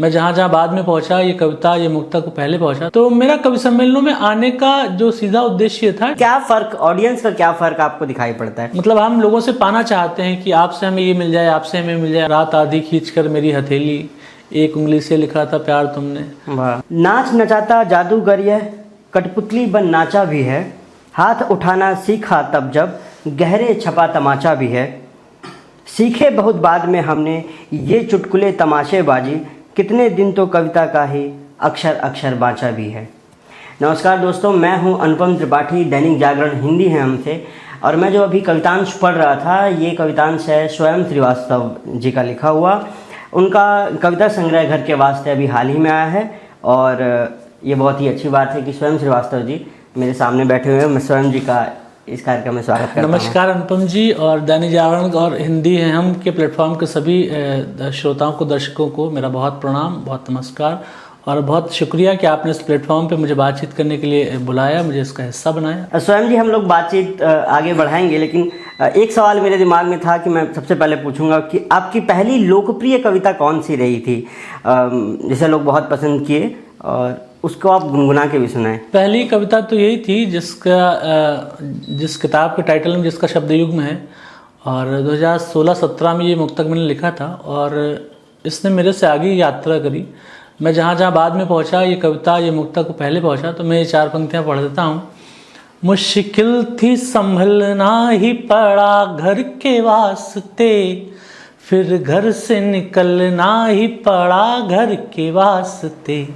मैं जहाँ जहाँ बाद में पहुंचा, ये कविता ये मुक्तक को पहले पहुंचा। तो मेरा कवि सम्मेलनों में आने का जो सीधा उद्देश्य था, क्या फर्क, ऑडियंस का क्या फर्क आपको दिखाई पड़ता है? मतलब हम लोगों से पाना चाहते हैं कि आपसे हमें ये मिल जाए, आपसे हमें मिल जाए। रात आधी खींच कर मेरी हथेली, एक उंगली से लिखा था प्यार तुमने। वाह। नाच नचाता जादूगर यह, कठपुतली बन नाचा भी है, हाथ उठाना सीखा तब जब गहरे छपा तमाचा भी है, सीखे बहुत बाद में हमने ये चुटकुले तमाशेबाजी, कितने दिन तो कविता का ही अक्षर अक्षर बाँचा भी है। नमस्कार दोस्तों, मैं हूं अनुपम त्रिपाठी, दैनिक जागरण हिंदी है हमसे। और मैं जो अभी कवितांश पढ़ रहा था, ये कवितांश है स्वयं श्रीवास्तव जी का लिखा हुआ। उनका कविता संग्रह घर के वास्ते अभी हाल ही में आया है और ये बहुत ही अच्छी बात है कि स्वयं श्रीवास्तव जी मेरे सामने बैठे हुए हैं। मैं स्वयं जी का इस कार्यक्रम में स्वागत करता हूं। नमस्कार अनुपम जी, और दैनिक जागरण और हिंदी है हम के प्लेटफॉर्म के सभी श्रोताओं को, दर्शकों को मेरा बहुत प्रणाम, बहुत नमस्कार और बहुत शुक्रिया कि आपने इस प्लेटफॉर्म पे मुझे बातचीत करने के लिए बुलाया, मुझे इसका हिस्सा बनाया। स्वयं जी, हम लोग बातचीत आगे बढ़ाएंगे, लेकिन एक सवाल मेरे दिमाग में था कि मैं सबसे पहले पूछूंगा कि आपकी पहली लोकप्रिय कविता कौन सी रही थी, जिसे लोग बहुत पसंद किए और उसको आप गुनगुना के भी सुनाएं। पहली कविता तो यही थी जिस किताब के टाइटल में जिसका शब्द युग्म है, और 2016-17 में ये मुक्तक मैंने लिखा था और इसने मेरे से आगे यात्रा करी। मैं जहाँ जहाँ बाद में पहुँचा, ये कविता ये मुक्तक को पहले पहुँचा। तो मैं ये 4 पंक्तियाँ पढ़ देता हूँ। मुश्किल थी संभलना ही पड़ा घर के वास्ते, फिर घर से निकलना ही पड़ा घर के वास्ते,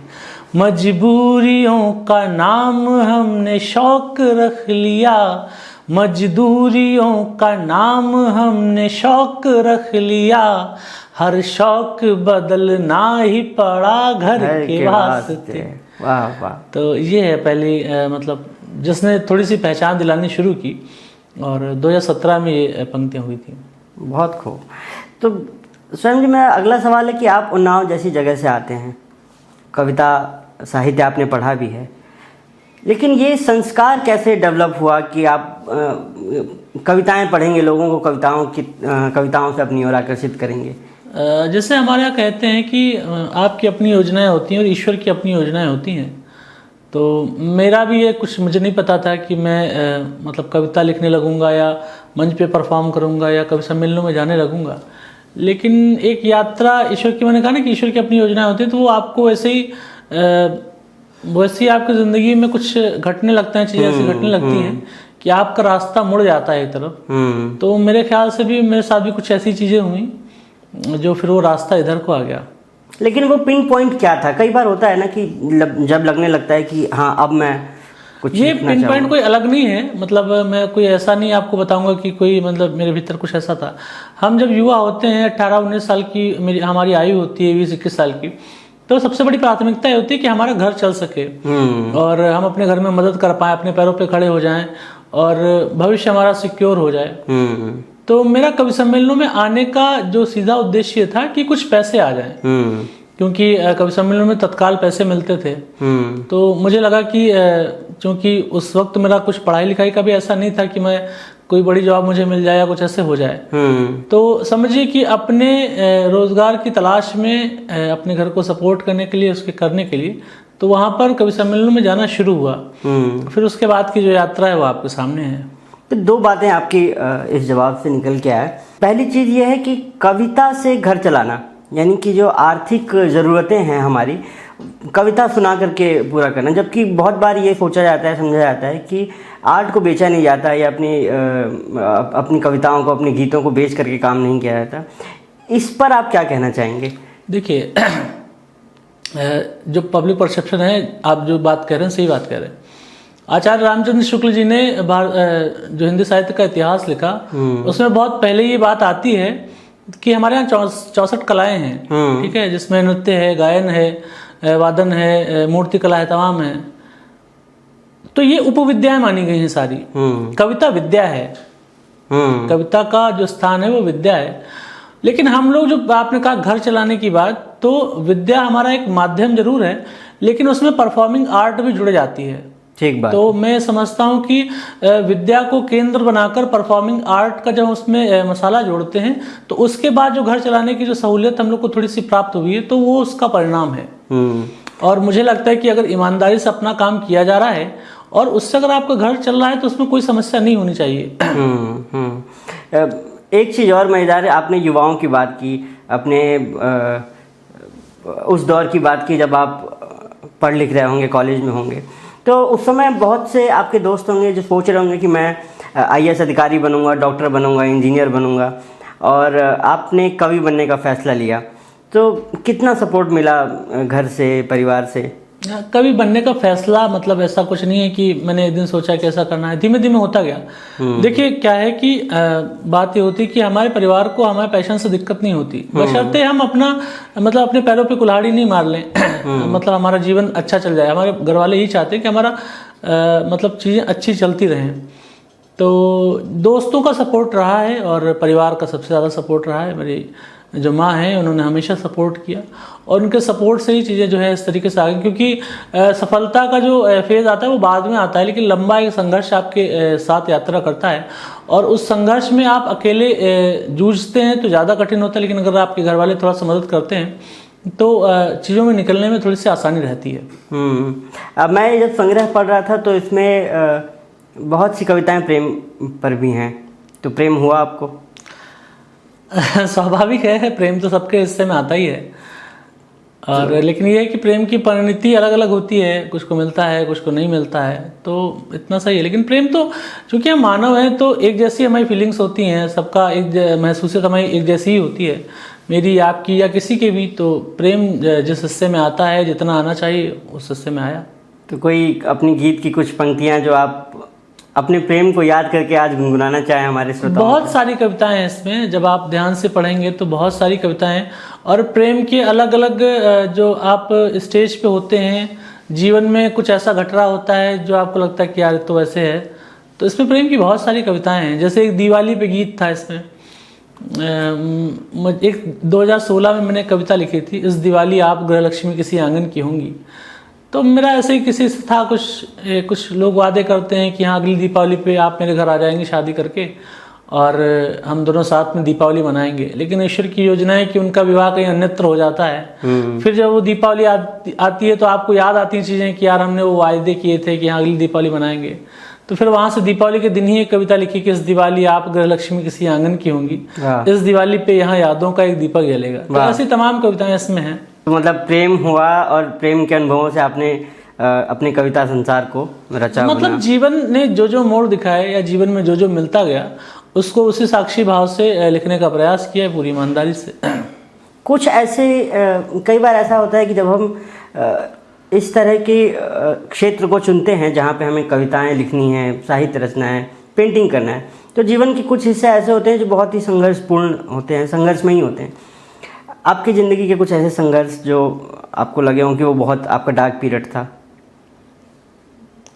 मजबूरियों का नाम हमने शौक रख लिया, मजदूरियों का नाम हमने शौक रख लिया, हर शौक बदलना ही पड़ा घर के वास्ते। वाह वाह। तो ये है पहली मतलब जिसने थोड़ी सी पहचान दिलानी शुरू की, और 2017 में ये पंक्तियाँ हुई थी। बहुत खूब। तो स्वयं जी, मेरा अगला सवाल है कि आप उन्नाव जैसी जगह से आते हैं, कविता साहित्य आपने पढ़ा भी है, लेकिन ये संस्कार कैसे डेवलप हुआ कि आप कविताएं पढ़ेंगे, लोगों को कविताओं से अपनी ओर आकर्षित करेंगे? जैसे हमारे यहाँ कहते हैं कि आपकी अपनी योजनाएं होती हैं और ईश्वर की अपनी योजनाएं होती हैं। तो मेरा भी ये कुछ मुझे नहीं पता था कि मैं मतलब कविता लिखने लगूंगा या मंच पे परफॉर्म करूंगा या कवि सम्मेलनों में जाने लगूंगा, लेकिन एक यात्रा ईश्वर की, मैंने कहा ना कि ईश्वर की अपनी योजनाएं होती हैं, तो वो आपको वैसे ही आपकी ज़िंदगी में कुछ घटने लगते हैं, चीज़ें ऐसी घटने लगती हैं कि आपका रास्ता मुड़ जाता है एक तरफ। तो मेरे ख्याल से भी मेरे साथ भी कुछ ऐसी चीज़ें हुई जो फिर वो रास्ता इधर को आ गया। लेकिन वो पिन पॉइंट क्या था? कई बार होता है ना कि जब लगने लगता है कि हाँ अब मैं कुछ, ये पिन पॉइंट कोई अलग नहीं है। मतलब मैं कोई ऐसा नहीं आपको बताऊंगा कि कोई मतलब मेरे भीतर कुछ ऐसा था। हम जब युवा होते हैं, 18-19 साल की हमारी आयु होती है, 20-21 साल की, तो सबसे बड़ी प्राथमिकता ये होती है कि हमारा घर चल सके और हम अपने घर में मदद कर पाएं, अपने पैरों पे खड़े हो जाएं और भविष्य हमारा सिक्योर हो जाए। तो मेरा कवि सम्मेलनों में आने का जो सीधा उद्देश्य था कि कुछ पैसे आ जाएं, क्योंकि कवि सम्मेलनों में तत्काल पैसे मिलते थे। तो मुझे लगा कि क्योंकि उस वक्त मेरा कुछ पढ़ाई लिखाई का भी ऐसा नहीं था कि मैं कोई बड़ी जॉब मुझे मिल जाए या कुछ ऐसे हो जाए, तो समझिए कि अपने रोजगार की तलाश में अपने घर को सपोर्ट करने के लिए, उसके करने के लिए, तो वहाँ पर कवि सम्मेलनों में जाना शुरू हुआ। फिर उसके बाद की जो यात्रा है वो आपके सामने है। तो 2 बातें आपकी इस जवाब से निकल के आए। पहली चीज़ ये है कि कविता से घर चलाना, यानी कि जो आर्थिक ज़रूरतें हैं हमारी, कविता सुना करके पूरा करना। जबकि बहुत बार ये सोचा जाता है, समझा जाता है कि आर्ट को बेचा नहीं जाता या अपनी कविताओं को, अपने गीतों को बेच करके काम नहीं किया जाता। इस पर आप क्या कहना चाहेंगे? देखिए, जो पब्लिक परसेप्शन है, आप जो बात कह रहे हैं सही बात कह रहे हैं। आचार्य रामचंद्र शुक्ल जी ने जो हिंदी साहित्य का इतिहास लिखा, उसमें बहुत पहले ये बात आती है कि हमारे यहाँ 64 कलाएं हैं, ठीक है, जिसमें नृत्य है, गायन है, वादन है, मूर्ति कला है, तमाम है। तो ये उपविद्याएं मानी गई हैं सारी। कविता विद्या है, कविता का जो स्थान है वो विद्या है। लेकिन हम लोग, जो आपने कहा घर चलाने की बात, तो विद्या हमारा एक माध्यम जरूर है, लेकिन उसमें परफॉर्मिंग आर्ट भी जुड़ जाती है। ठीक बात। तो मैं समझता हूँ कि विद्या को केंद्र बनाकर परफॉर्मिंग आर्ट का जब उसमें मसाला जोड़ते हैं तो उसके बाद जो घर चलाने की जो सहूलियत हम लोग को थोड़ी सी प्राप्त हुई है तो वो उसका परिणाम है। और मुझे लगता है कि अगर ईमानदारी से अपना काम किया जा रहा है और उससे अगर आपका घर चल रहा है तो उसमें कोई समस्या नहीं होनी चाहिए। एक चीज़ और मज़ेदार है, आपने युवाओं की बात की, अपने उस दौर की बात की जब आप पढ़ लिख रहे होंगे, कॉलेज में होंगे, तो उस समय बहुत से आपके दोस्त होंगे जो सोच रहे होंगे कि मैं आईएएस अधिकारी बनूंगा, डॉक्टर बनूंगा, इंजीनियर बनूंगा, और आपने कवि बनने का फैसला लिया। तो कितना सपोर्ट मिला घर से, परिवार से? कवि बनने का फैसला मतलब ऐसा कुछ नहीं है कि मैंने एक दिन सोचा कि ऐसा करना है, धीमे धीमे होता गया। देखिए क्या है कि बात ये होती कि हमारे परिवार को हमारे पैशन से दिक्कत नहीं होती, बशर्ते हम अपना मतलब अपने पैरों पे कुल्हाड़ी नहीं मार लें। मतलब हमारा जीवन अच्छा चल जाए। हमारे घर वाले यही चाहते हैं कि हमारा मतलब चीज़ें अच्छी चलती रहें। तो दोस्तों का सपोर्ट रहा है और परिवार का सबसे ज़्यादा सपोर्ट रहा है। मेरी जो माँ हैं उन्होंने हमेशा सपोर्ट किया और उनके सपोर्ट से ही चीज़ें जो है इस तरीके से आगे, क्योंकि सफलता का जो फेज़ आता है वो बाद में आता है, लेकिन लंबा एक संघर्ष आपके साथ यात्रा करता है और उस संघर्ष में आप अकेले जूझते हैं तो ज़्यादा कठिन होता है, लेकिन अगर आपके घर वाले थोड़ा सा मदद करते हैं तो चीज़ों में निकलने में थोड़ी सी आसानी रहती है। अब मैं जब संग्रह पढ़ रहा था तो इसमें बहुत सी कविताएं प्रेम पर भी हैं, तो प्रेम हुआ आपको? स्वाभाविक है, प्रेम तो सबके हिस्से में आता ही है। और लेकिन ये है कि प्रेम की परिणति अलग अलग होती है, कुछ को मिलता है कुछ को नहीं मिलता है, तो इतना सही है। लेकिन प्रेम तो चूंकि हम मानव हैं तो एक जैसी हमारी फीलिंग्स होती हैं, सबका एक महसूसियत हमारी एक जैसी ही होती है, मेरी, आपकी या किसी के भी। तो प्रेम जिस हिस्से में आता है, जितना आना चाहिए उस हिस्से में आया। तो कोई अपनी गीत की कुछ पंक्तियां जो आप अपने प्रेम को याद करके आज गुनगुनाना चाहें हमारे श्रोताओं? बहुत सारी कविताएं हैं इसमें, जब आप ध्यान से पढ़ेंगे तो बहुत सारी कविताएं, और प्रेम के अलग अलग जो आप स्टेज पे होते हैं, जीवन में कुछ ऐसा घट रहा होता है जो आपको लगता है कि यार तो वैसे है, तो इसमें प्रेम की बहुत सारी कविताएं हैं। जैसे एक दिवाली पे गीत था इसमें, एक 2016 में मैंने कविता लिखी थी, इस दिवाली आप गृहलक्ष्मी किसी आंगन की होंगी। तो मेरा ऐसे ही किसी से था, कुछ लोग वादे करते हैं कि हाँ अगली दीपावली पे आप मेरे घर आ जाएंगे शादी करके और हम दोनों साथ में दीपावली मनाएंगे, लेकिन ईश्वर की योजना है कि उनका विवाह कहीं अन्यत्र हो जाता है। फिर जब वो दीपावली आती है तो आपको याद आती हैं चीज़ें कि यार हमने वो वायदे किए थे कि हाँ अगली दीपावली मनाएंगे। तो फिर वहाँ से दीपावली के दिन ही एक कविता लिखी कि इस दिवाली आप गृहलक्ष्मी किसी आंगन की होंगी, इस दिवाली पे यहाँ यादों का एक दीपक जलेगा। तो ऐसी तमाम कविताएं इसमें हैं। तो मतलब प्रेम हुआ और प्रेम के अनुभवों से आपने अपने कविता संसार को रचा। मतलब जीवन ने जो जो मोड़ दिखाए या जीवन में जो जो मिलता गया उसको उसी साक्षी भाव से लिखने का प्रयास किया है, पूरी ईमानदारी से। कुछ ऐसे कई बार ऐसा होता है कि जब हम इस तरह के क्षेत्र को चुनते हैं जहाँ पे हमें कविताएं लिखनी है, साहित्य रचना है, पेंटिंग करना है, तो जीवन के कुछ हिस्से ऐसे होते हैं जो बहुत ही संघर्षपूर्ण होते हैं, संघर्षमयी होते हैं। आपकी ज़िंदगी के कुछ ऐसे संघर्ष जो आपको लगे हों कि वो बहुत आपका डार्क पीरियड था?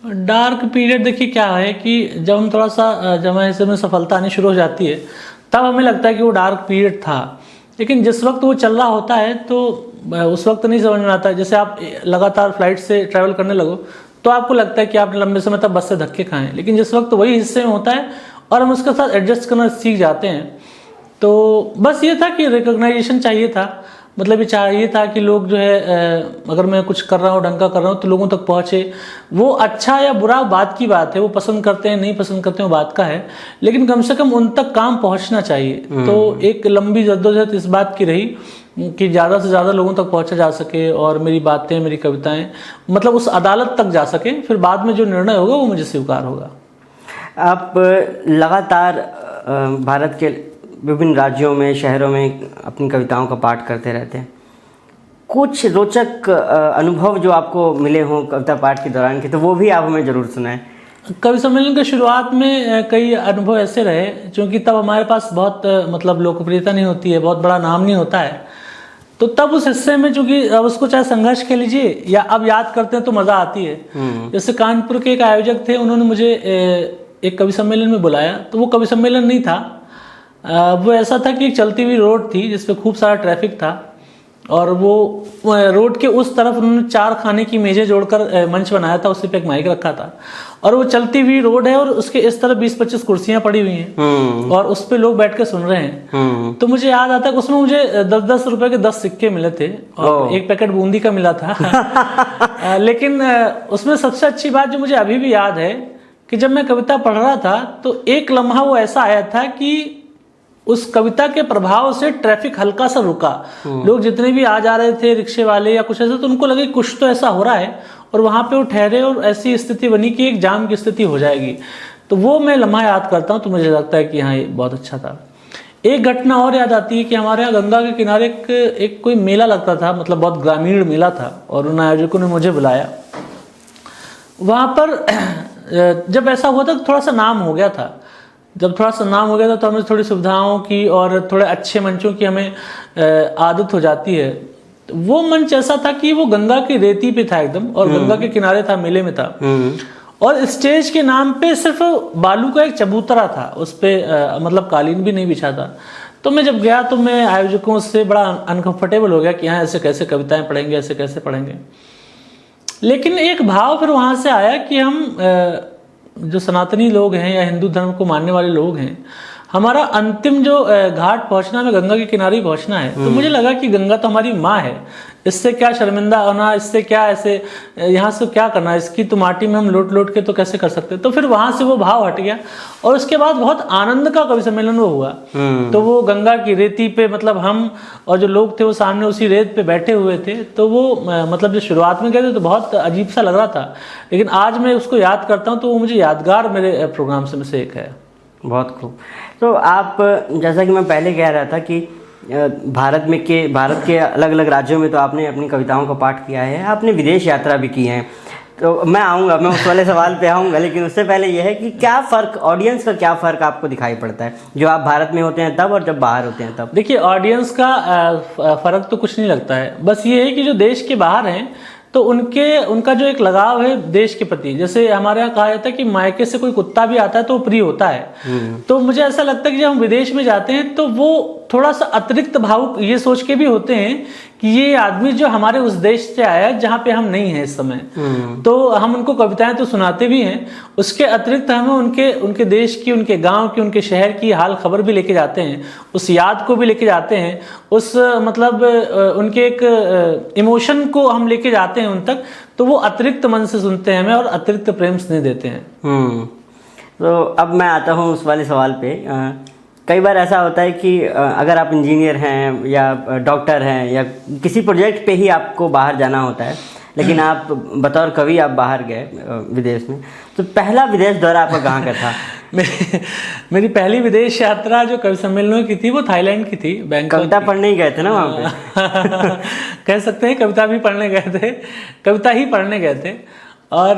डार्क पीरियड देखिए क्या है कि जब हम थोड़ा सा जब में सफलता आनी शुरू हो जाती है तब हमें लगता है कि वो डार्क पीरियड था, लेकिन जिस वक्त वो चल रहा होता है तो उस वक्त नहीं समझ में आता है। जैसे आप लगातार फ्लाइट से ट्रैवल करने लगो तो आपको लगता है कि आपने लंबे समय तक बस से धक्के खाए, लेकिन जिस वक्त वही हिस्से में होता है और हम उसके साथ एडजस्ट करना सीख जाते हैं, तो बस ये था कि रिकॉग्नाइजेशन चाहिए था। मतलब ये चाहिए था कि लोग जो है अगर मैं कुछ कर रहा हूँ, ढंग का कर रहा हूँ तो लोगों तक पहुँचे। वो अच्छा या बुरा बात की बात है, वो पसंद करते हैं नहीं पसंद करते हैं वो बात का है, लेकिन कम से कम उन तक काम पहुँचना चाहिए। तो एक लंबी जद्दोजहद इस बात की रही कि ज़्यादा से ज़्यादा लोगों तक पहुँचा जा सके और मेरी बातें, मेरी कविताएं मतलब उस अदालत तक जा सके, फिर बाद में जो निर्णय होगा वो मुझे स्वीकार होगा। आप लगातार भारत के विभिन्न राज्यों में, शहरों में अपनी कविताओं का पाठ करते रहते हैं। कुछ रोचक अनुभव जो आपको मिले हों कविता पाठ के दौरान के, तो वो भी आप हमें ज़रूर सुनाएं। कवि सम्मेलन की शुरुआत में कई अनुभव ऐसे रहे, क्योंकि तब हमारे पास बहुत मतलब लोकप्रियता नहीं होती है, बहुत बड़ा नाम नहीं होता है, तो तब उस हिस्से में चूंकि अब उसको चाहे संघर्ष कह लीजिए या अब याद करते हैं तो मज़ा आती है। जैसे कानपुर के एक आयोजक थे, उन्होंने मुझे एक कवि सम्मेलन में बुलाया, तो वो कवि सम्मेलन नहीं था, वो ऐसा था कि एक चलती हुई रोड थी जिसपे खूब सारा ट्रैफिक था और वो रोड के उस तरफ उन्होंने 4 खाने की मेजें जोड़कर मंच बनाया था, उसी पे एक माइक रखा था और वो चलती हुई रोड है और उसके इस तरफ 20-25 कुर्सियां पड़ी हुई हैं और उस पे लोग बैठ के सुन रहे हैं। तो मुझे याद आता है कि उसमें मुझे 10-10 रुपए के 10 सिक्के मिले थे और एक पैकेट बूंदी का मिला था। लेकिन उसमें सबसे अच्छी बात जो मुझे अभी भी याद है कि जब मैं कविता पढ़ रहा था तो एक लम्हा वो ऐसा आया था कि उस कविता के प्रभाव से ट्रैफिक हल्का सा रुका। लोग जितने भी आ जा रहे थे, रिक्शे वाले या कुछ ऐसा, तो उनको लगे कुछ तो ऐसा हो रहा है और वहां पे वो ठहरे और ऐसी स्थिति बनी कि एक जाम की स्थिति हो जाएगी। तो वो मैं लम्हा याद करता हूँ तो मुझे लगता है कि हाँ ये बहुत अच्छा था। एक घटना और याद आती है कि हमारे यहाँ गंगा के किनारे एक कोई मेला लगता था, मतलब बहुत ग्रामीण मेला था और उन आयोजकों ने मुझे बुलाया। वहां पर जब ऐसा हुआ था तो थोड़ा सा नाम हो गया था। जब थोड़ा सा नाम हो गया था तो हमें थोड़ी सुविधाओं की और थोड़े अच्छे मंचों की हमें आदत हो जाती है। वो मंच ऐसा था कि वो गंगा की रेती पे था एकदम और गंगा के किनारे था, मेले में था और स्टेज के नाम पे सिर्फ बालू का एक चबूतरा था, उस पे मतलब कालीन भी नहीं बिछा था। तो मैं जब गया तो मैं आयोजकों से बड़ा अनकंफर्टेबल हो गया कि यहाँ ऐसे कैसे कविताएं पढ़ेंगे, ऐसे कैसे पढ़ेंगे। लेकिन एक भाव फिर वहां से आया कि हम जो सनातनी लोग हैं या हिंदू धर्म को मानने वाले लोग हैं, हमारा अंतिम जो घाट पहुंचना है, गंगा के किनारे पहुंचना है। तो मुझे लगा कि गंगा तो हमारी माँ है, इससे क्या शर्मिंदा होना, इससे क्या ऐसे यहाँ से क्या करना, इसकी तो माटी में हम लोट लोट के तो कैसे कर सकते। तो फिर वहां से वो भाव हट गया और उसके बाद बहुत आनंद का कवि सम्मेलन वो हुआ। तो वो गंगा की रेती पे, मतलब हम और जो लोग थे वो सामने उसी रेत पे बैठे हुए थे। तो वो मतलब जो शुरुआत में गए थे तो बहुत अजीब सा लग रहा था, लेकिन आज मैं उसको याद करता हूँ तो वो मुझे यादगार मेरे प्रोग्राम में से एक है। बहुत खूब। तो आप, जैसा कि मैं पहले कह रहा था कि भारत के अलग अलग राज्यों में तो आपने अपनी कविताओं का पाठ किया है, आपने विदेश यात्रा भी की है। तो मैं उस वाले सवाल पे आऊँगा, लेकिन उससे पहले यह है कि क्या फ़र्क, ऑडियंस का क्या फ़र्क आपको दिखाई पड़ता है जो आप भारत में होते हैं तब और जब बाहर होते हैं तब? देखिए, ऑडियंस का फ़र्क तो कुछ नहीं लगता है, बस ये है कि जो देश के बाहर हैं तो उनका जो एक लगाव है देश के प्रति, जैसे हमारे यहाँ कहा जाता है कि मायके से कोई कुत्ता भी आता है तो वो प्रिय होता है। तो मुझे ऐसा लगता है कि जब हम विदेश में जाते हैं तो वो थोड़ा सा अतिरिक्त भावुक ये सोच के भी होते हैं कि ये आदमी जो हमारे उस देश से आया है जहाँ पे हम नहीं हैं इस समय। तो हम उनको कविताएं तो सुनाते भी हैं, उसके अतिरिक्त हमें उनके देश की, उनके गांव की, उनके शहर की हाल खबर भी लेके जाते हैं, उस याद को भी लेके जाते हैं, उस मतलब उनके एक इमोशन को हम लेके जाते हैं उन तक। तो वो अतिरिक्त मन से सुनते हैं हमें और अतिरिक्त प्रेम स्नेह देते हैं। तो अब मैं आता हूँ उस वाले सवाल पे। कई बार ऐसा होता है कि अगर आप इंजीनियर हैं या डॉक्टर हैं या किसी प्रोजेक्ट पे ही आपको बाहर जाना होता है, लेकिन आप बतौर कवि आप बाहर गए विदेश में, तो पहला विदेश दौरा आपका कहाँ का था? मेरी पहली विदेश यात्रा जो कवि सम्मेलनों की थी वो थाईलैंड की थी, बैंकॉक। कविता पढ़ने ही गए थे ना वहाँ पे? कह सकते हैं कविता भी पढ़ने गए थे, कविता ही पढ़ने गए थे। और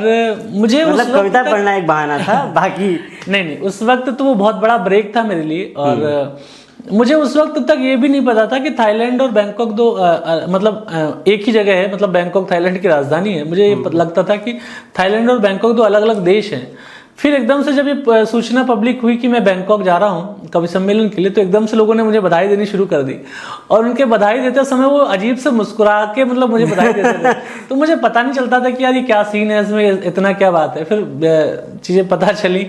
मुझे मतलब कविता पढ़ना एक बहाना था, बाकी नहीं, उस वक्त तो वो बहुत बड़ा ब्रेक था मेरे लिए। और मुझे उस वक्त तक ये भी नहीं पता था कि थाईलैंड और बैंकॉक दो मतलब एक ही जगह है, मतलब बैंकॉक थाईलैंड की राजधानी है। मुझे ये लगता था कि थाईलैंड और बैंकॉक दो अलग अलग देश हैं। फिर एकदम से जब ये सूचना पब्लिक हुई कि मैं बैंकॉक जा रहा हूँ कवि सम्मेलन के लिए, तो एकदम से लोगों ने मुझे बधाई देनी शुरू कर दी। और उनके बधाई देते समय वो अजीब से मुस्कुरा के मतलब मुझे बधाई देते थे। तो मुझे पता नहीं चलता था कि यार ये क्या सीन है, इसमें इतना क्या बात है। फिर चीज़ें पता चली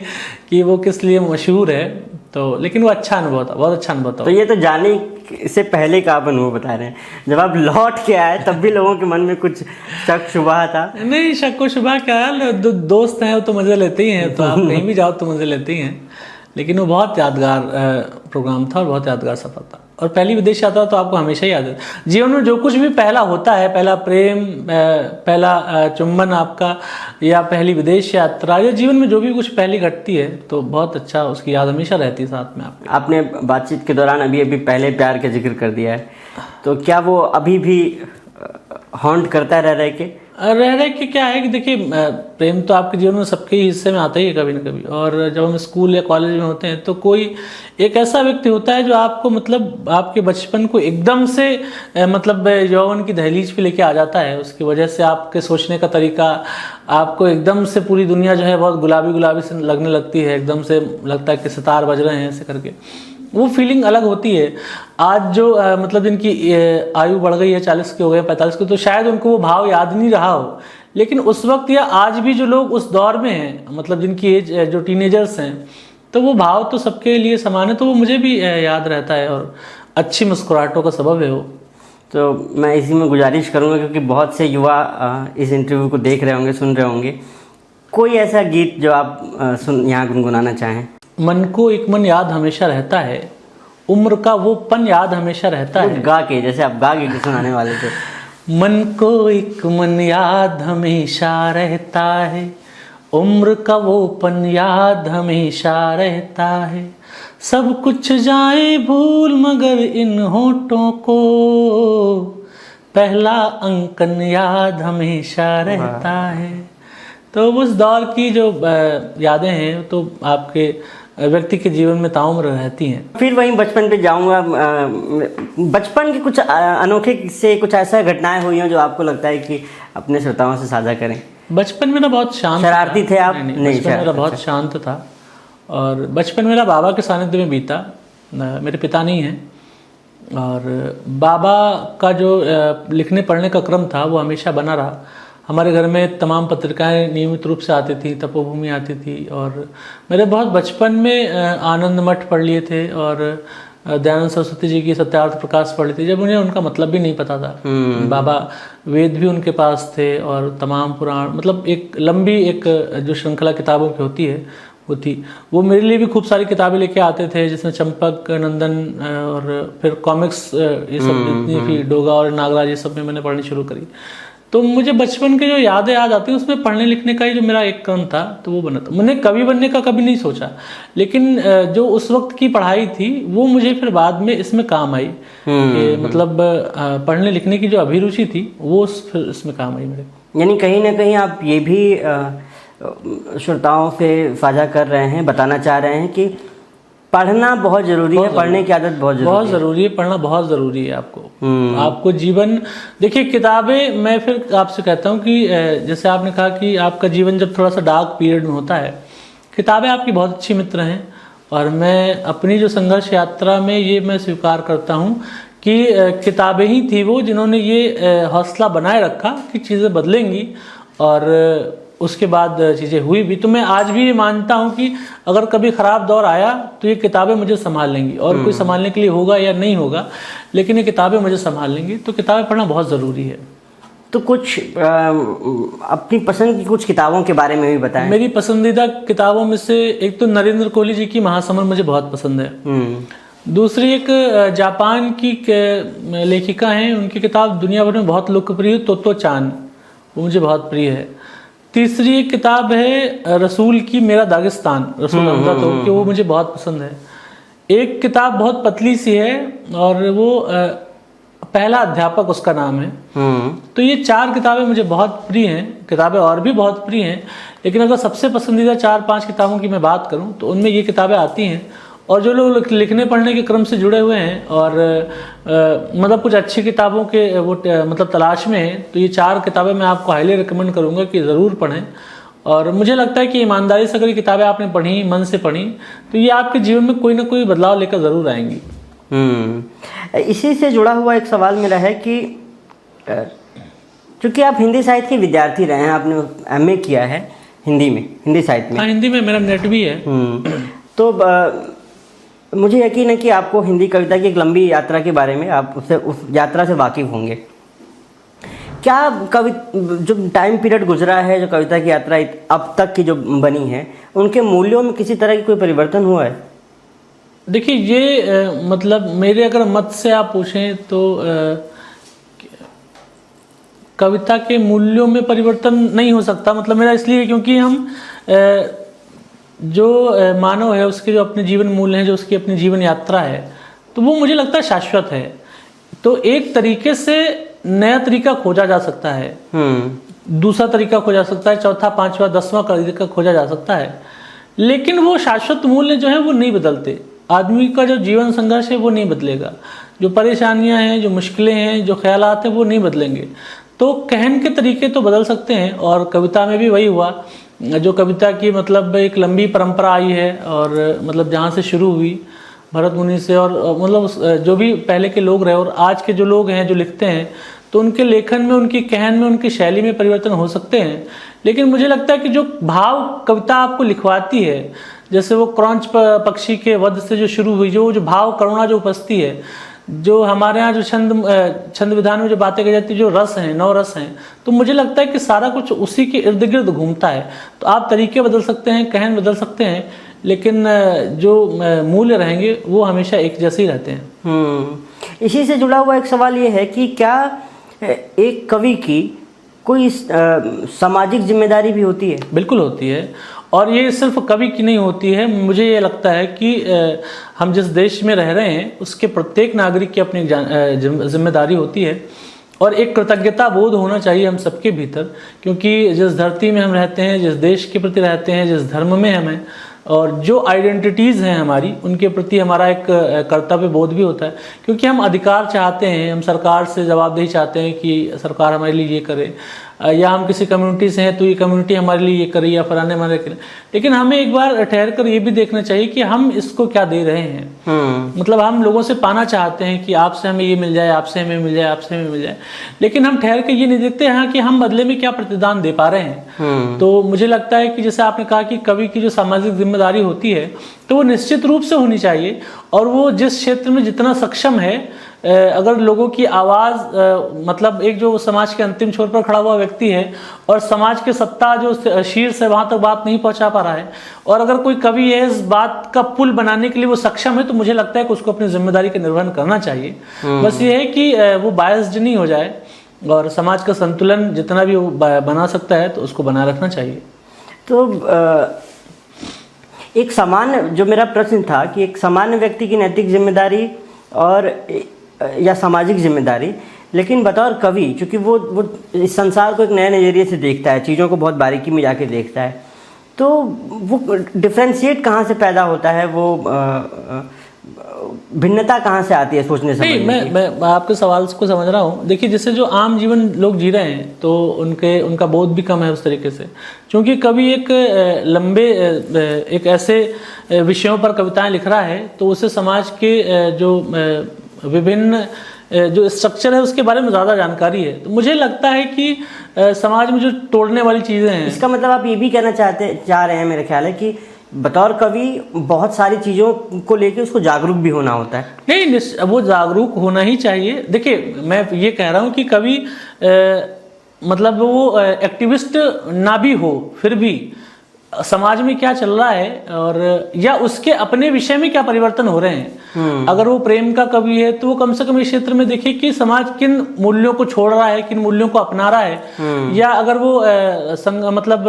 कि वो किस लिए मशहूर है। तो लेकिन वो अच्छा अनुभव था, बहुत अच्छा अनुभव था। तो ये तो जाने से पहले का आप अनुभव बता रहे हैं, जब आप लौट के आए तब भी लोगों के मन में कुछ शक शुबा था? नहीं, शक शुबा क्या, दोस्त हैं वो तो मजे लेते ही हैं, तो आप कहीं भी जाओ तो मजे लेते ही हैं। लेकिन वो बहुत यादगार प्रोग्राम था और बहुत यादगार सफर था। और पहली विदेश यात्रा तो आपको हमेशा याद है। जीवन में जो कुछ भी पहला होता है, पहला प्रेम, पहला चुंबन आपका, या पहली विदेश यात्रा, या जीवन में जो भी कुछ पहली घटती है, तो बहुत अच्छा उसकी याद हमेशा रहती है साथ में आपके। आपने बातचीत के दौरान अभी पहले प्यार का जिक्र कर दिया है, तो क्या वो अभी भी हॉन्ट करता है रह रह के? क्या है कि देखिए, प्रेम तो आपके जीवन में सबके ही हिस्से में आता ही है कभी ना कभी। और जब हम स्कूल या कॉलेज में होते हैं तो कोई एक ऐसा व्यक्ति होता है जो आपको मतलब आपके बचपन को एकदम से मतलब यौवन की दहलीज पे लेके आ जाता है। उसकी वजह से आपके सोचने का तरीका, आपको एकदम से पूरी दुनिया जो है बहुत गुलाबी गुलाबी से लगने लगती है, एकदम से लगता है कि सितार बज रहे हैं ऐसे करके। वो फीलिंग अलग होती है। आज जो मतलब जिनकी आयु बढ़ गई है, 40 के हो गए, 45 के, तो शायद उनको वो भाव याद नहीं रहा हो, लेकिन उस वक्त या आज भी जो लोग उस दौर में हैं, मतलब जिनकी एज जो टीनेजर्स हैं, तो वो भाव तो सबके लिए समान है, तो वो मुझे भी याद रहता है और अच्छी मुस्कुराहटों का सबब है वो। तो मैं इसी में गुजारिश करूंगा, क्योंकि बहुत से युवा इस इंटरव्यू को देख रहे होंगे, सुन रहे होंगे, कोई ऐसा गीत जो आप यहाँ गुनगुनाना चाहें। मन को एक मन याद हमेशा रहता है, उम्र का वो पन याद हमेशा रहता है। गा के, जैसे आप गा के सुनाने वाले थे। मन को एक मन याद हमेशा रहता है, उम्र का वो पन याद हमेशा रहता है, सब कुछ जाए भूल मगर इन होठों को पहला अंकन याद हमेशा रहता है। तो उस दौर की जो यादें हैं तो आपके व्यक्ति के जीवन में ताउम्र रहती हैं। फिर वहीं बचपन पे जाऊंगा। बचपन की कुछ अनोखे से कुछ ऐसा घटनाएं हुई हो जो आपको लगता है कि अपने श्रोताओं से साझा करें। बचपन मेरा बहुत शांत, शरारती थे आप? नहीं, बचपन मेरा बहुत शांत था और बचपन मेरा बाबा के सानिध्य में बीता। मेरे पिता नहीं हैं और बाबा का जो लिखने पढ़ने का क्रम था वो हमेशा बना रहा। हमारे घर में तमाम पत्रिकाएं नियमित रूप से आती थी, तपोभूमि आती थी और मेरे बहुत बचपन में आनंद मठ पढ़ लिए थे और दयानंद सरस्वती जी की सत्यार्थ प्रकाश पढ़ ली थी, जब उन्हें उनका मतलब भी नहीं पता था। बाबा वेद भी उनके पास थे और तमाम पुराण, मतलब एक लंबी एक जो श्रृंखला किताबों की होती है वो थी। वो मेरे लिए भी खूब सारी किताबें लेके आते थे, जिसमें चंपक, नंदन और फिर कॉमिक्स, ये सब जितनी भी डोगा और नागराज, ये सब में मैंने पढ़नी शुरू करी। तो मुझे बचपन के जो यादें याद आती है उसमें पढ़ने लिखने का ही जो मेरा एक क्रम था तो वो बना था। मैंने कवि बनने का कभी नहीं सोचा, लेकिन जो उस वक्त की पढ़ाई थी वो मुझे फिर बाद में इसमें काम आई। मतलब पढ़ने लिखने की जो अभिरुचि थी वो फिर इसमें काम आई मेरे। यानी कहीं ना कहीं आप ये भी श्रोताओं से साझा कर रहे हैं, बताना चाह रहे हैं कि पढ़ना बहुत जरूरी है, पढ़ने की आदत बहुत जरूरी है, पढ़ना बहुत जरूरी है। आपको जीवन, देखिए किताबें, मैं फिर आपसे कहता हूँ कि जैसे आपने कहा कि आपका जीवन जब थोड़ा सा डार्क पीरियड में होता है, किताबें आपकी बहुत अच्छी मित्र हैं। और मैं अपनी जो संघर्ष यात्रा में ये मैं स्वीकार करता हूँ कि किताबें ही थी वो जिन्होंने ये हौसला बनाए रखा कि चीज़ें बदलेंगी और उसके बाद चीज़ें हुई भी। तो मैं आज भी ये मानता हूँ कि अगर कभी ख़राब दौर आया तो ये किताबें मुझे संभाल लेंगी, और कोई संभालने के लिए होगा या नहीं होगा, लेकिन ये किताबें मुझे संभाल लेंगी। तो किताबें पढ़ना बहुत ज़रूरी है। तो कुछ अपनी पसंद की कुछ किताबों के बारे में भी बताएं। मेरी पसंदीदा किताबों में से एक तो नरेंद्र कोहली जी की महासमर मुझे बहुत पसंद है। दूसरी एक जापान की लेखिका हैं, उनकी किताब दुनिया भर में बहुत लोकप्रिय है, तोतो चान, वो मुझे बहुत प्रिय है। तीसरी एक किताब है रसूल की मेरा दागिस्तान, रसूल हमजा तो कि वो मुझे बहुत पसंद है। एक किताब बहुत पतली सी है और वो पहला अध्यापक उसका नाम है। तो ये 4 किताबें मुझे बहुत प्रिय हैं। किताबें और भी बहुत प्रिय हैं, लेकिन अगर सबसे पसंदीदा 4-5 किताबों की मैं बात करूं तो उनमें ये किताबें आती हैं। और जो लोग लिखने पढ़ने के क्रम से जुड़े हुए हैं और मतलब कुछ अच्छी किताबों के वो मतलब तलाश में हैं, तो ये 4 किताबें मैं आपको हाईली रिकमेंड करूंगा कि ज़रूर पढ़ें। और मुझे लगता है कि ईमानदारी से अगर ये किताबें आपने पढ़ी, मन से पढ़ी, तो ये आपके जीवन में कोई ना कोई बदलाव लेकर ज़रूर आएंगी। इसी से जुड़ा हुआ एक सवाल मेरा है कि चूँकि आप हिंदी साहित्य के विद्यार्थी रहे हैं, आपने MA किया है हिंदी में, हिंदी साहित्य में। हाँ, हिंदी में मेरा नेट भी है। तो मुझे यकीन है कि आपको हिंदी कविता की एक लंबी यात्रा के बारे में, आप उससे उस यात्रा से वाकिफ होंगे। क्या जो टाइम पीरियड गुजरा है, जो कविता की यात्रा अब तक की जो बनी है, उनके मूल्यों में किसी तरह की कोई परिवर्तन हुआ है? देखिए ये मतलब मेरे अगर मत से आप पूछें तो कविता के मूल्यों में परिवर्तन नहीं हो सकता। मतलब मेरा इसलिए क्योंकि हम जो मानव है उसके जो अपने जीवन मूल्य हैं, जो उसकी अपनी जीवन यात्रा है, तो वो मुझे लगता है शाश्वत है। तो एक तरीके से नया तरीका खोजा जा सकता है, दूसरा तरीका खोजा सकता है, चौथा, पांचवा, 10वां तरीका खोजा जा सकता है, लेकिन वो शाश्वत मूल्य जो है वो नहीं बदलते। आदमी का जो जीवन संघर्ष है वो नहीं बदलेगा, जो परेशानियां हैं, जो मुश्किलें हैं, जो ख्यालात हैं वो नहीं बदलेंगे। तो कहन के तरीके तो बदल सकते हैं, और कविता में भी वही हुआ। जो कविता की मतलब एक लंबी परंपरा आई है और मतलब जहाँ से शुरू हुई भरत मुनि से, और मतलब जो भी पहले के लोग रहे और आज के जो लोग हैं जो लिखते हैं, तो उनके लेखन में, उनकी कहन में, उनकी शैली में परिवर्तन हो सकते हैं। लेकिन मुझे लगता है कि जो भाव कविता आपको लिखवाती है, जैसे वो क्रौंच पक्षी के वध से जो शुरू हुई, जो भाव करुणा जो उपजती है, जो हमारे यहाँ जो छंद विधान में जो बातें कही जाती है, जो रस हैं, 9 रस हैं, तो मुझे लगता है कि सारा कुछ उसी के इर्द गिर्द घूमता है। तो आप तरीके बदल सकते हैं, कहन बदल सकते हैं, लेकिन जो मूल्य रहेंगे वो हमेशा एक जैसे ही रहते हैं। इसी से जुड़ा हुआ एक सवाल ये है कि क्या एक कवि की कोई सामाजिक जिम्मेदारी भी होती है? बिल्कुल होती है, और ये सिर्फ कवि की नहीं होती है। मुझे ये लगता है कि हम जिस देश में रह रहे हैं उसके प्रत्येक नागरिक की अपनी जिम्मेदारी होती है, और एक कृतज्ञता बोध होना चाहिए हम सबके भीतर, क्योंकि जिस धरती में हम रहते हैं, जिस देश के प्रति रहते हैं, जिस धर्म में हमें, और जो आइडेंटिटीज़ हैं हमारी, उनके प्रति हमारा एक कर्तव्य बोध भी होता है, क्योंकि हम अधिकार चाहते हैं, हम सरकार से जवाबदेही चाहते हैं कि सरकार हमारे लिए ये करे, या हम किसी कम्युनिटी से हैं तो ये कम्युनिटी हमारे लिए ये करे, या फलाने हमारे लिए। लेकिन हमें एक बार ठहर कर ये भी देखना चाहिए कि हम इसको क्या दे रहे हैं। मतलब हम लोगों से पाना चाहते हैं कि आपसे हमें ये मिल जाए, आपसे हमें मिल जाए, आपसे हमें मिल जाए, लेकिन हम ठहर कर ये नहीं देखते हैं कि हम बदले में क्या प्रतिदान दे पा रहे हैं। तो मुझे लगता है कि जैसे आपने कहा कि कवि की जो सामाजिक जिम्मेदारी होती है, तो वो निश्चित रूप से होनी चाहिए, और वो जिस क्षेत्र में जितना सक्षम है, अगर लोगों की आवाज़, मतलब एक जो समाज के अंतिम छोर पर खड़ा हुआ व्यक्ति है और समाज के सत्ता जो शीर्ष है वहाँ तक बात नहीं पहुँचा पा रहा है, और अगर कोई कवि है इस बात का पुल बनाने के लिए वो सक्षम है, तो मुझे लगता है कि उसको अपनी जिम्मेदारी का निर्वहन करना चाहिए। बस ये है कि वो बायस्ड नहीं हो जाए, और समाज का संतुलन जितना भी वो बना सकता है तो उसको बनाए रखना चाहिए। तो एक सामान्य, जो मेरा प्रश्न था कि एक सामान्य व्यक्ति की नैतिक जिम्मेदारी और या सामाजिक जिम्मेदारी, लेकिन बतौर कवि, चूँकि वो इस संसार को एक नए नज़रिए से देखता है, चीज़ों को बहुत बारीकी में जाके देखता है, तो वो डिफ्रेंशिएट कहाँ से पैदा होता है, वो भिन्नता कहाँ से आती है सोचने समझने की? मैं आपके सवाल को समझ रहा हूँ। देखिए, जैसे जो आम जीवन लोग जी रहे हैं तो उनका बोध भी कम है उस तरीके से, क्योंकि कवि एक ऐसे विषयों पर कविताएं लिख रहा है, तो उसे समाज के जो विभिन्न जो स्ट्रक्चर है उसके बारे में ज़्यादा जानकारी है। तो मुझे लगता है कि समाज में जो तोड़ने वाली चीज़ें हैं, इसका मतलब आप ये भी कहना चाह रहे हैं, मेरे ख्याल है, कि बतौर कवि बहुत सारी चीज़ों को लेके उसको जागरूक भी होना होता है। नहीं, वो जागरूक होना ही चाहिए। देखिए, मैं ये कह रहा हूँ कि कवि मतलब वो एक्टिविस्ट ना भी हो, फिर भी समाज में क्या चल रहा है और या उसके अपने विषय में क्या परिवर्तन हो रहे हैं। अगर वो प्रेम का कवि है तो वो कम से कम इस क्षेत्र में देखे कि समाज किन मूल्यों को छोड़ रहा है, किन मूल्यों को अपना रहा है। या अगर वो मतलब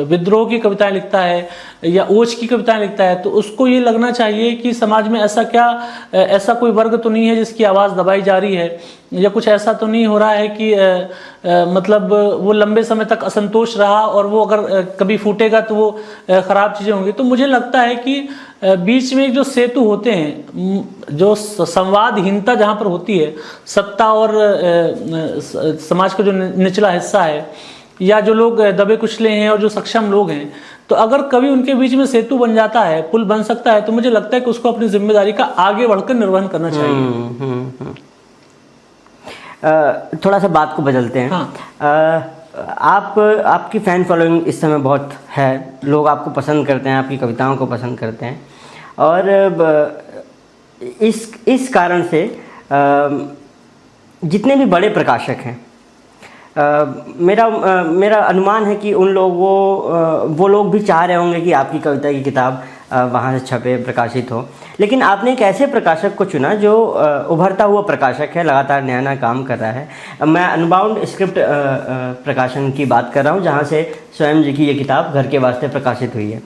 विद्रोह की कविताएं लिखता है या ओज की कविताएं लिखता है, तो उसको ये लगना चाहिए कि समाज में ऐसा कोई वर्ग तो नहीं है जिसकी आवाज़ दबाई जा रही है, या कुछ ऐसा तो नहीं हो रहा है कि मतलब वो लंबे समय तक असंतोष रहा और वो अगर कभी फूटेगा तो वो खराब चीज़ें होंगी। तो मुझे लगता है कि बीच में जो सेतु होते हैं, जो संवादहीनता जहाँ पर होती है, सत्ता और समाज का जो निचला हिस्सा है, या जो लोग दबे कुचले हैं और जो सक्षम लोग हैं, तो अगर कभी उनके बीच में सेतु बन जाता है, पुल बन सकता है, तो मुझे लगता है कि उसको अपनी जिम्मेदारी का आगे बढ़कर निर्वहन करना चाहिए। थोड़ा सा बात को बदलते हैं। हाँ। आपकी फ़ैन फॉलोइंग इस समय बहुत है, लोग आपको पसंद करते हैं, आपकी कविताओं को पसंद करते हैं, और इस कारण से जितने भी बड़े प्रकाशक हैं, मेरा अनुमान है कि वो लोग भी चाह रहे होंगे कि आपकी कविता की किताब वहाँ से छपे, प्रकाशित हो। लेकिन आपने एक ऐसे प्रकाशक को चुना जो उभरता हुआ प्रकाशक है, लगातार नया नया काम कर रहा है। मैं अनबाउंड स्क्रिप्ट प्रकाशन की बात कर रहा हूँ, जहाँ से स्वयं जी की ये किताब घर के वास्ते प्रकाशित हुई है।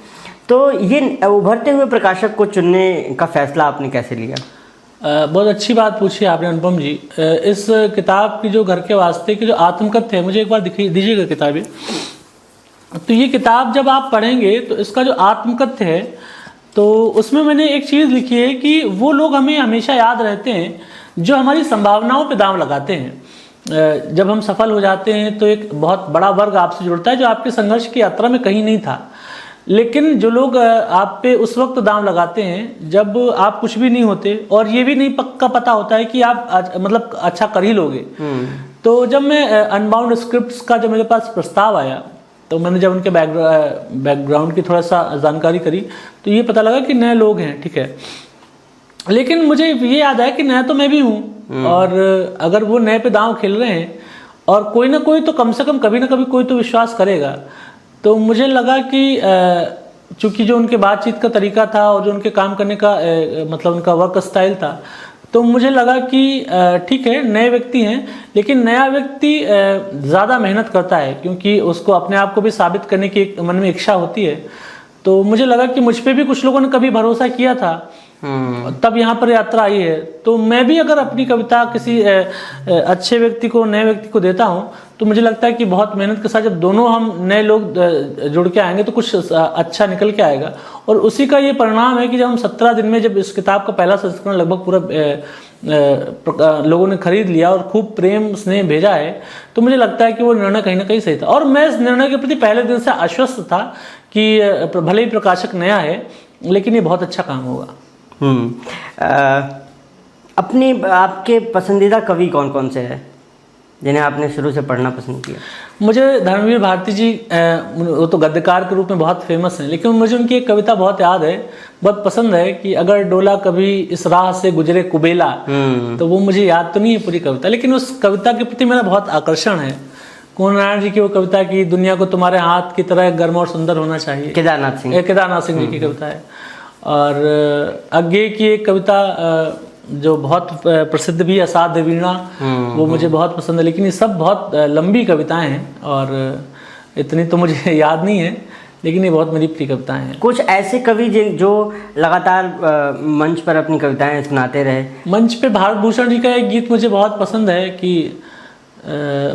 तो ये उभरते हुए प्रकाशक को चुनने का फैसला आपने कैसे लिया? बहुत अच्छी बात पूछी आपने अनुपम जी। इस किताब की जो घर के वास्ते की जो आत्मकथ्य है, मुझे एक बार दीजिएगा किताबें। तो ये किताब जब आप पढ़ेंगे तो इसका जो आत्मकथ्य है, तो उसमें मैंने एक चीज़ लिखी है कि वो लोग हमें हमेशा याद रहते हैं जो हमारी संभावनाओं पे दांव लगाते हैं। जब हम सफल हो जाते हैं तो एक बहुत बड़ा वर्ग आपसे जुड़ता है जो आपके संघर्ष की यात्रा में कहीं नहीं था। लेकिन जो लोग आप पे उस वक्त दांव लगाते हैं जब आप कुछ भी नहीं होते और ये भी नहीं पक्का पता होता है कि आप मतलब अच्छा कर ही लोगे। तो जब मैं अनबाउंड स्क्रिप्ट्स का जब मेरे पास प्रस्ताव आया तो मैंने जब उनके बैकग्राउंड की थोड़ा सा जानकारी करी तो ये पता लगा कि नए लोग हैं, ठीक है। लेकिन मुझे ये याद आया कि नया तो मैं भी हूँ, और अगर वो नए पे दांव खेल रहे हैं और कोई ना कोई तो कम से कम कभी ना कभी कोई तो विश्वास करेगा। तो मुझे लगा कि चूंकि जो उनके बातचीत का तरीका था और जो उनके काम करने का मतलब उनका वर्क स्टाइल था, तो मुझे लगा कि ठीक है नए व्यक्ति हैं, लेकिन नया व्यक्ति ज़्यादा मेहनत करता है क्योंकि उसको अपने आप को भी साबित करने की मन में इच्छा होती है। तो मुझे लगा कि मुझ पे भी कुछ लोगों ने कभी भरोसा किया था, तब यहाँ पर यात्रा आई है। तो मैं भी अगर अपनी कविता किसी अच्छे व्यक्ति को, नए व्यक्ति को देता हूँ, तो मुझे लगता है कि बहुत मेहनत के साथ जब दोनों हम नए लोग जुड़ के आएंगे तो कुछ अच्छा निकल के आएगा। और उसी का ये परिणाम है कि जब हम 17 दिन में जब इस किताब का पहला संस्करण लगभग पूरा लोगों ने खरीद लिया और खूब प्रेम स्नेह भेजा है, तो मुझे लगता है कि वो निर्णय कहीं ना कहीं सही था। और मैं इस निर्णय के प्रति पहले दिन से आश्वस्त था कि भले ही प्रकाशक नया है लेकिन ये बहुत अच्छा काम होगा। अपनी आपके पसंदीदा कवि कौन कौन से हैं जिन्हें आपने शुरू से पढ़ना पसंद किया? मुझे धर्मवीर भारती जी, वो तो गद्यकार के रूप में बहुत फेमस हैं, लेकिन मुझे उनकी एक कविता बहुत याद है, बहुत पसंद है कि अगर डोला कभी इस राह से गुजरे कुबेला। तो वो मुझे याद तो नहीं है पूरी कविता, लेकिन उस कविता के प्रति मेरा बहुत आकर्षण है। कुंवर नारायण जी की वो कविता की दुनिया को तुम्हारे हाथ की तरह गर्म और सुंदर होना चाहिए, केदारनाथ सिंह जी की कविता है। और आगे की एक कविता जो बहुत प्रसिद्ध भी, असाध्य वीणा, वो मुझे बहुत पसंद है। लेकिन ये सब बहुत लंबी कविताएं हैं और इतनी तो मुझे याद नहीं है, लेकिन ये बहुत मेरी प्रिय कविताएं हैं। कुछ ऐसे कवि जो लगातार मंच पर अपनी कविताएं सुनाते रहे? मंच पे भारत भूषण जी का एक गीत मुझे बहुत पसंद है कि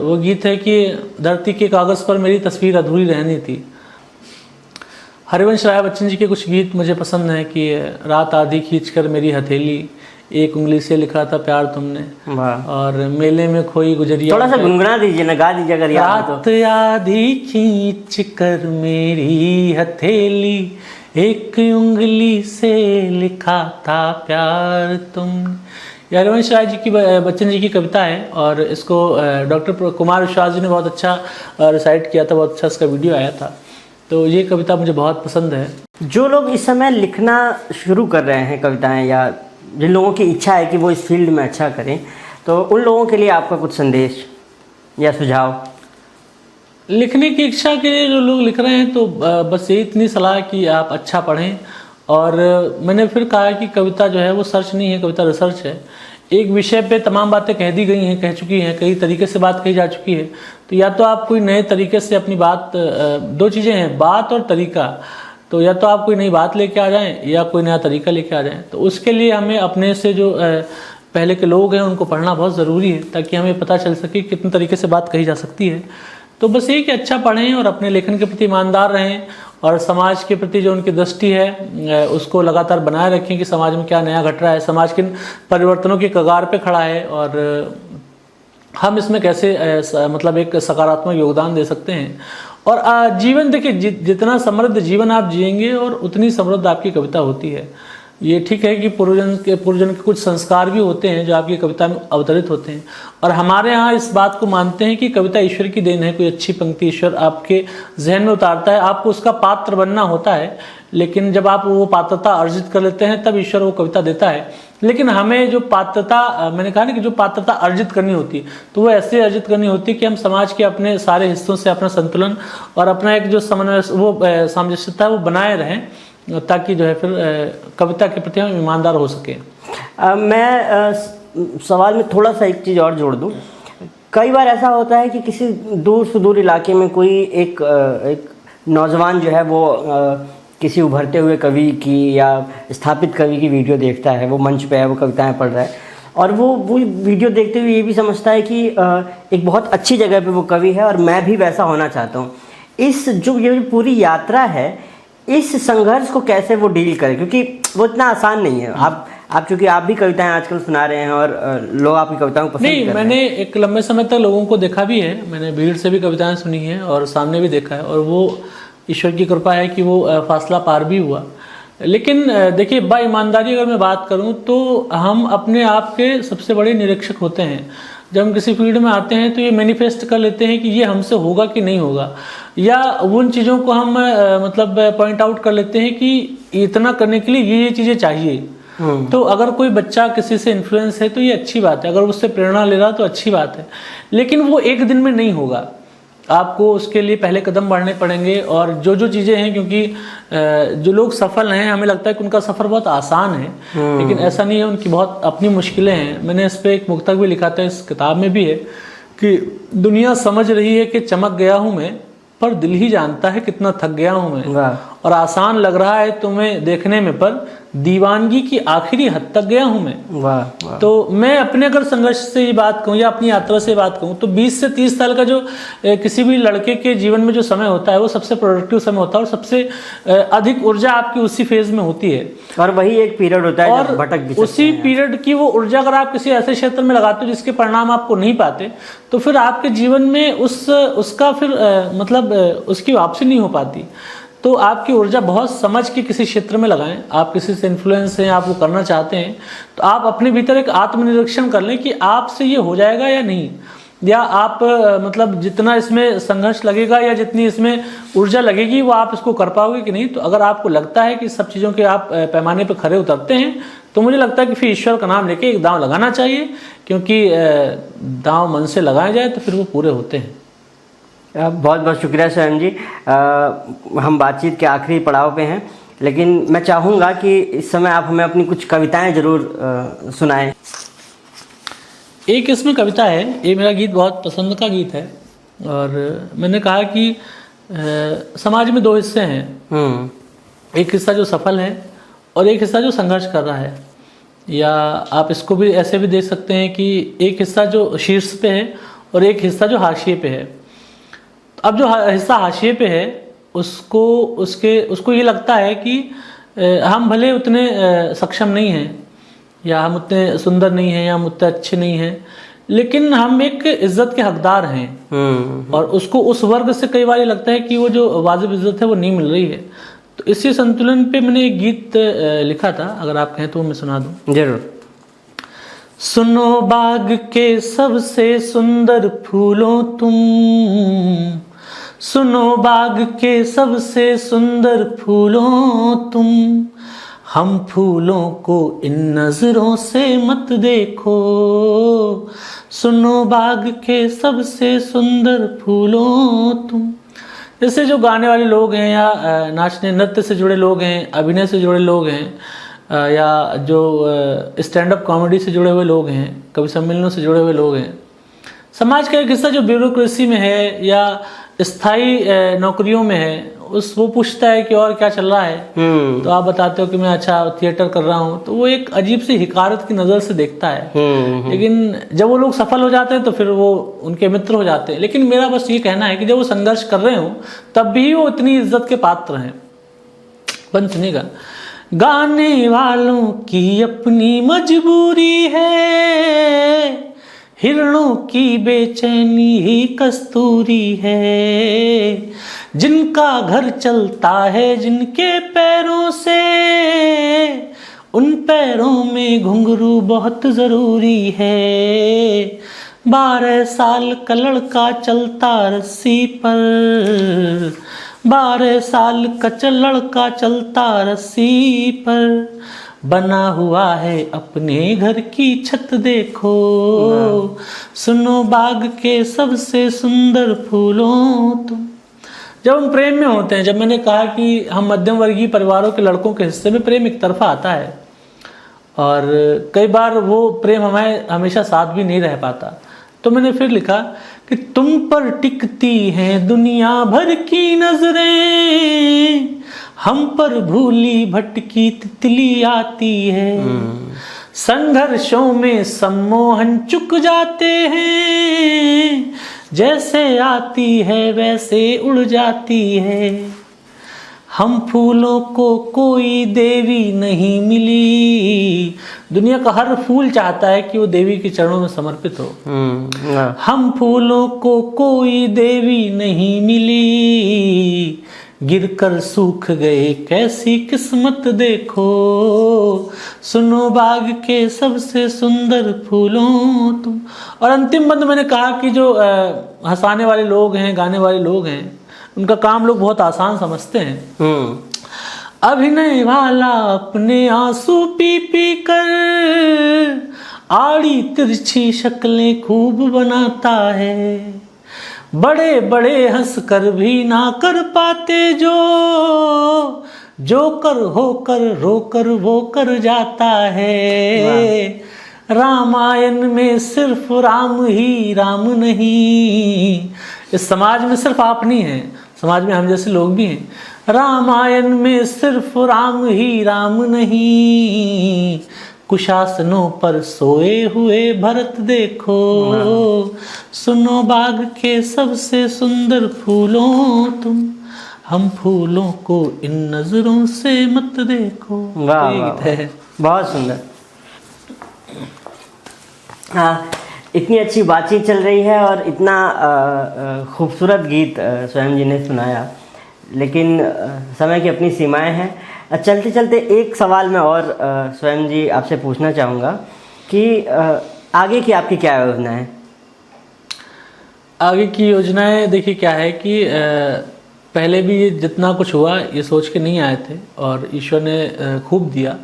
वो गीत है कि धरती के कागज़ पर मेरी तस्वीर अधूरी रहनी थी। हरिवंश राय बच्चन जी के कुछ गीत मुझे पसंद हैं कि रात आधी खींचकर मेरी हथेली, एक उंगली से लिखा था प्यार तुमने, और मेले में खोई गुजरिया। थोड़ा सा गुनगुना दीजिए ना, गा दीजिए अगर याद हो तो। रात आधी खींचकर मेरी हथेली, एक उंगली से लिखा था प्यार तुमने। हरिवंश राय जी की, बच्चन जी की कविता है और इसको डॉक्टर कुमार विश्वास जी ने बहुत अच्छा रिसाइट किया था, बहुत अच्छा इसका वीडियो आया था। तो ये कविता मुझे बहुत पसंद है। जो लोग इस समय लिखना शुरू कर रहे हैं कविताएं, या जिन लोगों की इच्छा है कि वो इस फील्ड में अच्छा करें, तो उन लोगों के लिए आपका कुछ संदेश या सुझाव? लिखने की इच्छा के लिए जो लोग लिख रहे हैं तो बस यही इतनी सलाह कि आप अच्छा पढ़ें। और मैंने फिर कहा कि कविता जो है वो सर्च नहीं है, कविता रिसर्च है। एक विषय पे तमाम बातें कह दी गई हैं, कह चुकी हैं, कई तरीके से बात कही जा चुकी है। तो या तो आप कोई नए तरीके से अपनी बात, दो चीज़ें हैं, बात और तरीका। तो या तो आप कोई नई बात लेके आ जाएं या कोई नया तरीका लेके आ जाएं। तो उसके लिए हमें अपने से जो पहले के लोग हैं उनको पढ़ना बहुत ज़रूरी है, ताकि हमें पता चल सके कितने तरीके से बात कही जा सकती है। तो बस ये कि अच्छा पढ़ें और अपने लेखन के प्रति ईमानदार रहें, और समाज के प्रति जो उनकी दृष्टि है उसको लगातार बनाए रखें कि समाज में क्या नया घट रहा है, समाज किन परिवर्तनों की कगार पे खड़ा है और हम इसमें कैसे मतलब एक सकारात्मक योगदान दे सकते हैं। और जीवन देखिए, जितना समृद्ध जीवन आप जिएंगे और उतनी समृद्ध आपकी कविता होती है। ये ठीक है कि पूर्वजन के कुछ संस्कार भी होते हैं जो आपकी कविता में अवतरित होते हैं, और हमारे यहाँ इस बात को मानते हैं कि कविता ईश्वर की देन है। कोई अच्छी पंक्ति ईश्वर आपके जहन में उतारता है, आपको उसका पात्र बनना होता है, लेकिन जब आप वो पात्रता अर्जित कर लेते हैं तब ईश्वर वो कविता देता है। लेकिन हमें जो पात्रता, मैंने कहा ना कि जो पात्रता अर्जित करनी होती है, तो वो ऐसे अर्जित करनी होती है कि हम समाज के अपने सारे हिस्सों से अपना संतुलन और अपना एक जो समन्वय, वो सामंजस्यता है वो बनाए रहें, ताकि जो है फिर कविता के प्रति हम ईमानदार हो सके। मैं सवाल में थोड़ा सा एक चीज़ और जोड़ दूं। कई बार ऐसा होता है कि किसी दूर सुदूर इलाके में कोई एक नौजवान जो है वो किसी उभरते हुए कवि की या स्थापित कवि की वीडियो देखता है, वो मंच पे है, वो कविताएं पढ़ रहा है, और वो वीडियो देखते हुए ये भी समझता है कि एक बहुत अच्छी जगह पे वो कवि है और मैं भी वैसा होना चाहता हूँ। ये पूरी यात्रा है, इस संघर्ष को कैसे वो डील करें, क्योंकि वो इतना आसान नहीं है। आप चूंकि आप भी कविताएं आजकल सुना रहे हैं और लोग आपकी कविताओं को पसंद कर रहे हैं। मैंने एक लंबे समय तक लोगों को देखा भी है, मैंने भीड़ से भी कविताएं सुनी हैं और सामने भी देखा है, और वो ईश्वर की कृपा है कि वो फासला पार भी हुआ। लेकिन देखिए, बा ईमानदारी अगर मैं बात करूं तो हम अपने आप के सबसे बड़े निरीक्षक होते हैं। जब हम किसी फील्ड में आते हैं तो ये मैनिफेस्ट कर लेते हैं कि ये हमसे होगा कि नहीं होगा, या उन चीज़ों को हम मतलब पॉइंट आउट कर लेते हैं कि इतना करने के लिए ये चीज़ें चाहिए। तो अगर कोई बच्चा किसी से इन्फ्लुएंस है तो ये अच्छी बात है, अगर उससे प्रेरणा ले रहा तो अच्छी बात है, लेकिन वो एक दिन में नहीं होगा। आपको उसके लिए पहले कदम बढ़ने पड़ेंगे। और जो जो चीज़ें हैं, क्योंकि जो लोग सफल हैं हमें लगता है कि उनका सफ़र बहुत आसान है, लेकिन ऐसा नहीं है, उनकी बहुत अपनी मुश्किलें हैं। मैंने इस पर एक मुक्तक भी लिखा था, इस किताब में भी है कि दुनिया समझ रही है कि चमक गया हूँ मैं, पर दिल ही जानता है कितना थक गया हूँ मैं। और आसान लग रहा है तुम्हें देखने में, पर दीवानगी की आखिरी हद तक गया हूँ मैं। वाह। तो मैं अपने अगर संघर्ष से ये बात कहूँ या अपनी यात्रा से बात कहूँ तो 20 से 30 साल का जो किसी भी लड़के के जीवन में जो समय होता है वो सबसे प्रोडक्टिव समय होता है, और सबसे अधिक ऊर्जा आपकी उसी फेज में होती है। और वही एक पीरियड होता है जब भटक भी सकते उसी हैं। पीरियड की वो ऊर्जा अगर आप किसी ऐसे क्षेत्र में लगाते हो जिसके परिणाम आपको नहीं पाते, तो फिर आपके जीवन में उसका फिर मतलब उसकी वापसी नहीं हो पाती। तो आपकी ऊर्जा बहुत समझ के किसी क्षेत्र में लगाएं। आप किसी से इन्फ्लुएंस हैं, आप वो करना चाहते हैं, तो आप अपने भीतर एक आत्मनिरीक्षण कर लें कि आपसे ये हो जाएगा या नहीं, या आप मतलब जितना इसमें संघर्ष लगेगा या जितनी इसमें ऊर्जा लगेगी वो आप इसको कर पाओगे कि नहीं। तो अगर आपको लगता है कि सब चीज़ों के आप पैमाने पर खरे उतरते हैं, तो मुझे लगता है कि फिर ईश्वर का नाम लेके एक दांव लगाना चाहिए, क्योंकि दांव मन से लगाए जाए तो फिर वो पूरे होते हैं। बहुत बहुत शुक्रिया स्वयं जी। हम बातचीत के आखिरी पड़ाव पे हैं, लेकिन मैं चाहूँगा कि इस समय आप हमें अपनी कुछ कविताएं जरूर सुनाएं। एक इसमें कविता है, ये मेरा गीत बहुत पसंद का गीत है, और मैंने कहा कि समाज में दो हिस्से हैं, एक हिस्सा जो सफल है और एक हिस्सा जो संघर्ष कर रहा है, या आप इसको भी ऐसे भी देख सकते हैं कि एक हिस्सा जो शीर्ष पे है और एक हिस्सा जो हाशिए पे है। अब जो हिस्सा हाशिए पे है उसको ये लगता है कि हम भले उतने सक्षम नहीं हैं, या हम उतने सुंदर नहीं हैं, या हम उतने अच्छे नहीं हैं, लेकिन हम एक इज्जत के हकदार हैं। और उसको उस वर्ग से कई बार लगता है कि वो जो वाजिब इज्जत है वो नहीं मिल रही है। तो इसी संतुलन पे मैंने एक गीत लिखा था, अगर आप कहें तो मैं सुना दूं। जरूर। सुनो बाग के सबसे सुंदर फूलों तुम, सुनो बाग के सबसे सुंदर फूलों तुम, हम फूलों को इन नजरों से मत देखो, सुनो बाग के सबसे सुंदर फूलों तुम। जैसे जो गाने वाले लोग हैं, या नाचने नृत्य से जुड़े लोग हैं, अभिनय से जुड़े लोग हैं, या जो स्टैंड अप कॉमेडी से जुड़े हुए लोग हैं, कवि सम्मेलनों से जुड़े हुए लोग हैं, समाज का एक हिस्सा जो ब्यूरोक्रेसी में है या स्थायी नौकरियों में है, वो पूछता है कि और क्या चल रहा है। तो आप बताते हो कि मैं अच्छा थिएटर कर रहा हूँ, तो वो एक अजीब सी हिकारत की नज़र से देखता है। लेकिन जब वो लोग सफल हो जाते हैं तो फिर वो उनके मित्र हो जाते हैं। लेकिन मेरा बस ये कहना है कि जब वो संघर्ष कर रहे हो तब भी वो इतनी इज्जत के पात्र हैं। बन सुनिएगा। गाने वालों की अपनी मजबूरी है, हिरणों की बेचैनी ही कस्तूरी है, जिनका घर चलता है जिनके पैरों से, उन पैरों में घुंघरू बहुत जरूरी है। 12 साल का लड़का चलता रस्सी पर, 12 साल का लड़का चलता रस्सी पर, बना हुआ है अपने घर की छत देखो, सुनो बाग के सबसे सुंदर फूलों तुम। जब हम प्रेम में होते हैं, जब मैंने कहा कि हम मध्यम वर्गीय परिवारों के लड़कों के हिस्से में प्रेम एक तरफा आता है, और कई बार वो प्रेम हमें हमेशा साथ भी नहीं रह पाता, तो मैंने फिर लिखा कि तुम पर टिकती हैं दुनिया भर की नजरें, हम पर भूली भटकी तितली आती है, संघर्षों में सम्मोहन चुक जाते हैं, जैसे आती है वैसे उड़ जाती है, हम फूलों को कोई देवी नहीं मिली। दुनिया का हर फूल चाहता है कि वो देवी के चरणों में समर्पित हो। हम फूलों को कोई देवी नहीं मिली, गिरकर सूख गए कैसी किस्मत देखो, सुनो बाग के सबसे सुंदर फूलों तुम। और अंतिम बंद मैंने कहा कि जो हंसाने वाले लोग हैं, गाने वाले लोग हैं, उनका काम लोग बहुत आसान समझते हैं। अभिनय वाला अपने आंसू पी पी कर आड़ी तिरछी शक्लें खूब बनाता है, बड़े बड़े हंस कर भी ना कर पाते जो कर होकर रोकर वो कर जाता है। रामायण में सिर्फ राम ही राम नहीं, इस समाज में सिर्फ आप नहीं हैं, समाज में हम जैसे लोग भी हैं। रामायण में सिर्फ राम ही राम नहीं, कुशासनों पर सोए हुए भरत देखो, सुनो बाग के सबसे सुंदर फूलों तुम, हम फूलों को इन नजरों से मत देखो। वाह, वाह, है बहुत सुंदर। हाँ, इतनी अच्छी बातचीत चल रही है और इतना खूबसूरत गीत स्वयं जी ने सुनाया, लेकिन समय की अपनी सीमाएं हैं। चलते चलते एक सवाल मैं और स्वयं जी आपसे पूछना चाहूँगा कि आगे की आपकी क्या योजना है? आगे की योजनाएं देखिए क्या है कि पहले भी ये जितना कुछ हुआ ये सोच के नहीं आए थे, और ईश्वर ने खूब दिया,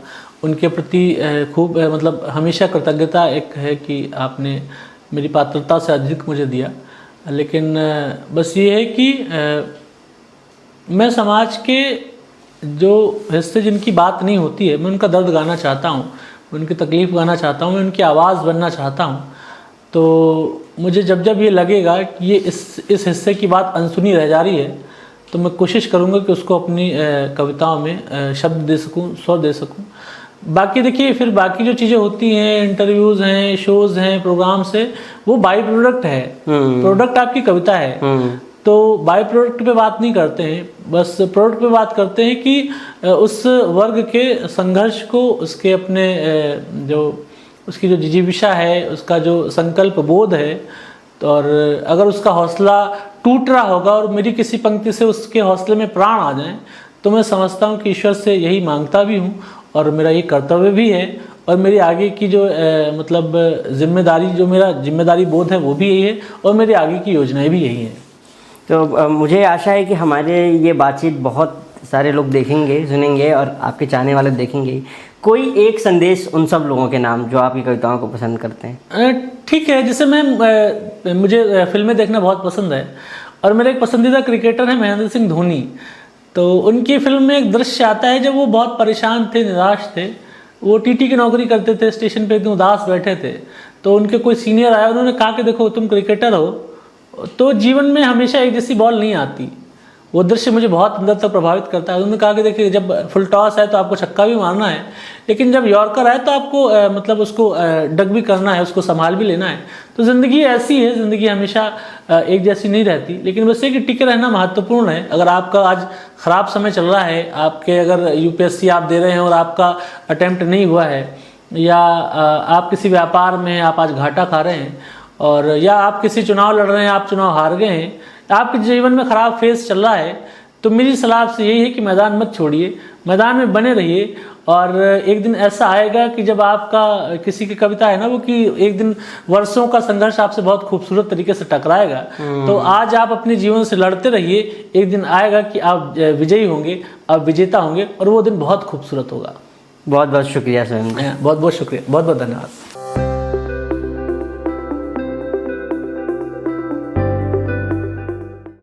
उनके प्रति खूब मतलब हमेशा कृतज्ञता एक है कि आपने मेरी पात्रता से अधिक मुझे दिया। लेकिन बस ये है कि मैं समाज के जो हिस्से जिनकी बात नहीं होती है, मैं उनका दर्द गाना चाहता हूँ, उनकी तकलीफ़ गाना चाहता हूँ, मैं उनकी आवाज़ बनना चाहता हूँ। तो मुझे जब जब ये लगेगा कि ये इस हिस्से की बात अनसुनी रह जा रही है, तो मैं कोशिश करूँगा कि उसको अपनी कविताओं में शब्द दे सकूँ, स्वर दे सकूँ। बाकी देखिए फिर बाकी जो चीज़ें होती हैं, इंटरव्यूज़ हैं, शोज़ हैं, प्रोग्राम्स है, वो बाई प्रोडक्ट है। प्रोडक्ट आपकी कविता है, तो बाई प्रोडक्ट पे बात नहीं करते हैं, बस प्रोडक्ट पे बात करते हैं कि उस वर्ग के संघर्ष को, उसके अपने जो उसकी जो जिजीविषा है, उसका जो संकल्प बोध है, तो और अगर उसका हौसला टूट रहा होगा और मेरी किसी पंक्ति से उसके हौसले में प्राण आ जाए, तो मैं समझता हूँ कि ईश्वर से यही मांगता भी हूँ और मेरा ये कर्तव्य भी है, और मेरी आगे की जो मतलब जिम्मेदारी, जो मेरा जिम्मेदारी बोध है वो भी यही है, और मेरी आगे की योजनाएं भी यही हैं। तो मुझे आशा है कि हमारे ये बातचीत बहुत सारे लोग देखेंगे, सुनेंगे और आपके चाहने वाले देखेंगे। कोई एक संदेश उन सब लोगों के नाम जो आपकी कविताओं को पसंद करते हैं। ठीक है, जैसे मुझे फिल्में देखना बहुत पसंद है, और मेरा एक पसंदीदा क्रिकेटर है महेंद्र सिंह धोनी। तो उनकी फिल्म में एक दृश्य आता है जब वो बहुत परेशान थे, निराश थे, वो टीटी की नौकरी करते थे, स्टेशन पे एकदम उदास बैठे थे, तो उनके कोई सीनियर आया, उन्होंने कहा कि देखो तुम क्रिकेटर हो, तो जीवन में हमेशा एक जैसी बॉल नहीं आती। वो दृश्य मुझे बहुत अंदर तक प्रभावित करता है। उन्होंने कहा कि देखिए जब फुल टॉस है तो आपको छक्का भी मारना है, लेकिन जब यॉर्कर आए तो आपको मतलब उसको डक भी करना है, उसको संभाल भी लेना है। तो ज़िंदगी ऐसी है, ज़िंदगी हमेशा एक जैसी नहीं रहती, लेकिन बस ये कि टिके रहना महत्वपूर्ण है। अगर आपका आज ख़राब समय चल रहा है, आपके अगर यूपीएससी आप दे रहे हैं और आपका अटैम्प्ट नहीं हुआ है, या आप किसी व्यापार में आप आज घाटा खा रहे हैं, और या आप किसी चुनाव लड़ रहे हैं, आप चुनाव हार गए हैं, आपके जीवन में ख़राब फेस चल रहा है, तो मेरी सलाह आपसे यही है कि मैदान मत छोड़िए, मैदान में बने रहिए। और एक दिन ऐसा आएगा कि जब आपका किसी की कविता है ना वो, कि एक दिन वर्षों का संघर्ष आपसे बहुत खूबसूरत तरीके से टकराएगा। तो आज आप अपने जीवन से लड़ते रहिए, एक दिन आएगा कि आप विजयी होंगे, आप विजेता होंगे, और वो दिन बहुत खूबसूरत होगा। बहुत बहुत शुक्रिया स्वयं। बहुत बहुत शुक्रिया, बहुत बहुत धन्यवाद।